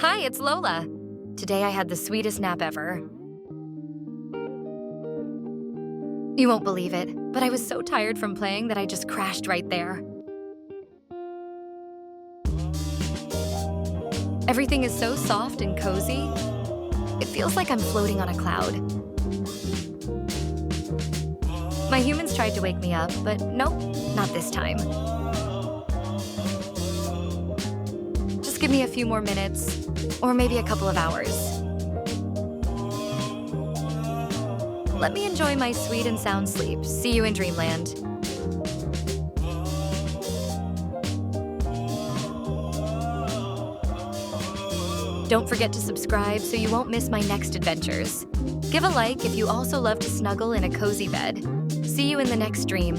Hi, it's Lola. Today I had the sweetest nap ever. You won't believe it, but I was so tired from playing that I just crashed right there. Everything is so soft and cozy. It feels like I'm floating on a cloud. My humans tried to wake me up, but nope, not this time. Just give me a few more minutes, or maybe a couple of hours. Let me enjoy my sweet and sound sleep. See you in dreamland. Don't forget to subscribe so you won't miss my next adventures. Give a like if you also love to snuggle in a cozy bed. See you in the next dream.